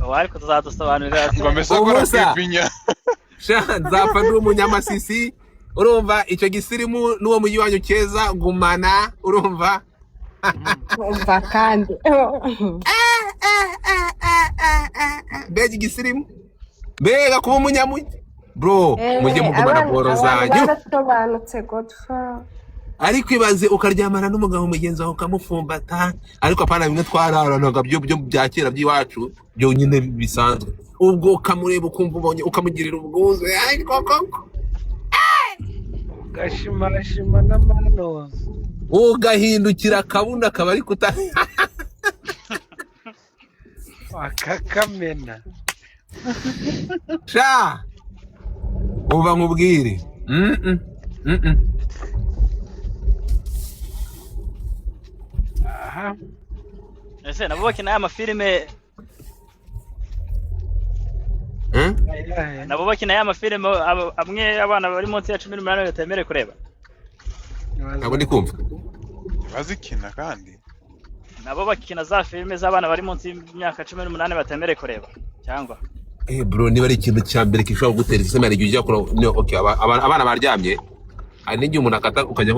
wari kuzadusobanurira ngo mesakora kwipinya sha nzapfa ndi umunyamasisi urumva icyo gisirimu n'uwo mujyi wanyu keza gumana urumva umva kandi mbega igisirimu mbega kuba umunyamujyi bro mujye mugumana boro zanyu barasobanutse Godfa ariko ibaze ukaryamana n'umugabo mugenzi wawe ukamufumbata ariko apana bimwe twararanaga byo bya kera by'iwacu byo nyine bisanzwe ubwo ukamureba ukumva ubonye ukamugirira ubwuzu koko gashimashima n'amano ugahindukira akabunda akaba ari kuta akakamena sha uba nkubwire aha ese nabo bakina amafilime nabo bakina amafilime amwe abana bari munsi ya 18 batemere kureba abo ndi kumva bazikina kandi nabo bakina za filime z'abana bari munsi y'imyaka 18 batemere kureba cyangwa bro niba ari ikintu cya mbere kishobora gutera isema igihe ujya kuri okay abana baryamye ari n'igihe umuntu akata ukajya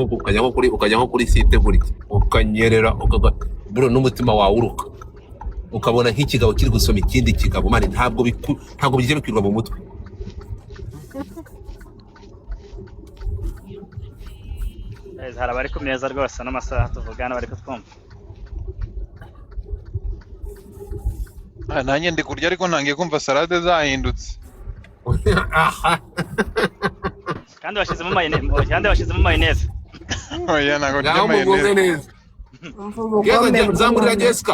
nko kuri site buri ukanyerera bro n'umutima wawe uruka ukabona nk'ikigabo kiri gusoma ikindi kigabo mane ntabwo bijye bikwirwa mu mutwe hari abari ku meza rwose n'amasaha tuvugana bari kutwumva nanjye ndi kurya ariko ntangiye kumva salade zahindutse kandi bashizemo mayonnaise oya ntago ndya mayonnaise zamurira Jessica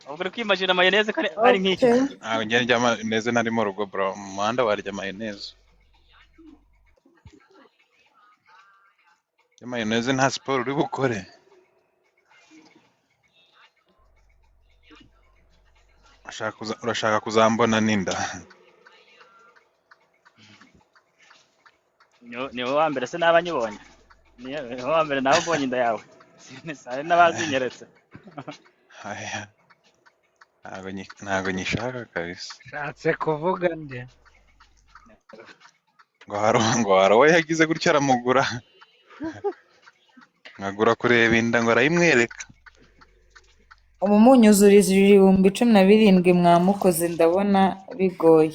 ubwo kwimagina mayonnaise ari nk'iki ntago ndya mayonnaise nari mu rugo bro mu muhanda warya mayonnaise mayonnaise nta siporo uri bukore urashaka kuzambona n'inda ni wowe wa mbere se n'abanyibonye ni wowe wa mbere nawe ubonye inda yawe hari n'abazinyeretse ntago nyishaka kabisa shatse kuvuga nde ngo haro yagize gutya aramugura nkagura kureba inda ngo arayimwereka umunyuzuriza 17,000 mwamukoze ndabona bigoye.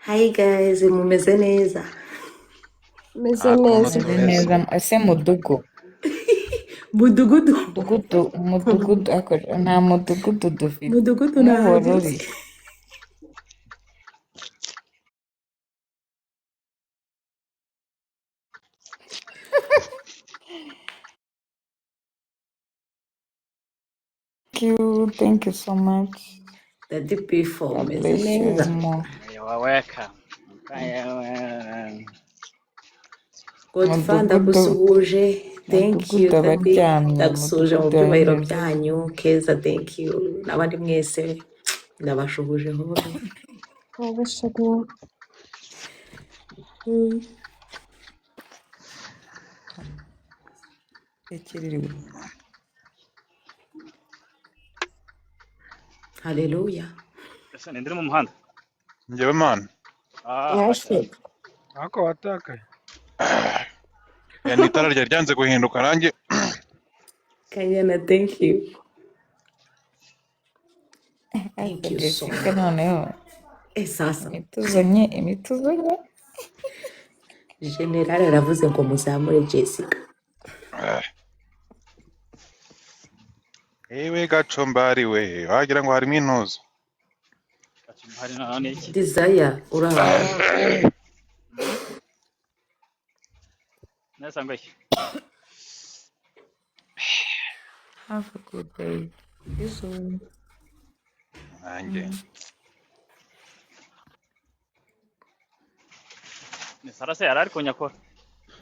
Hi guys, mumeze neza? meze neza neza ese mudugu Mudugudu nta mudugudu dufite Mudugudu nahageze. Thank you so much. Daddy P4 God meze bless you neza. more. you're welcome Godfather ndagusuhuje. Thank you Daddy. Ndagusuhuje mu byubahiro byanyu. Keza thank you. N'abandi mwese ndabashuhuje hose. wabashaga Haleluya. ese ndiri mu muhanda njyewe man yashe ako watakaye ni itara ryari ryanze guhinduka nanjye Kanyana thank you. Thank you so much. Noneho Sasa imituzonye General aravuze ngo muzamure Jessica. ewe gacombari we wagira ngo harimo intuzo hari none iki Desire uraha. nesa ngo iki have a good day. nanjye ni sarase yarari kunyakora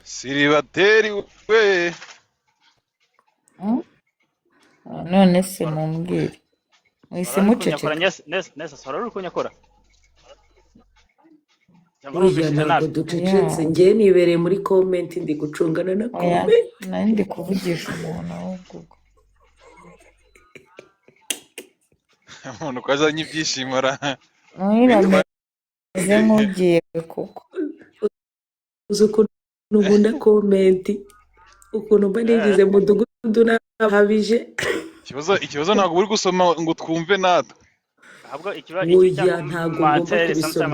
siribateri we None se mumbwire mwise muceceka nesa sora uri kunyakora Uriya ntabwo ducecetse njye nibereye muri comment ndi gucungana na oya comment. nari ndi kuvugisha umuntu ahubwo umuntu ko azanye ibyishimo ra. Muhira ameze nk'ugiye kuko. uzi ukuntu nkunda komenti ukuntu mba nigize mu mudugudu n'ahabije. Ikibazo ntabwo uri gusoma ngo twumve natwe. ahubwo ikiba iki Oya ntabwo ngomba cyangwa kubisomera.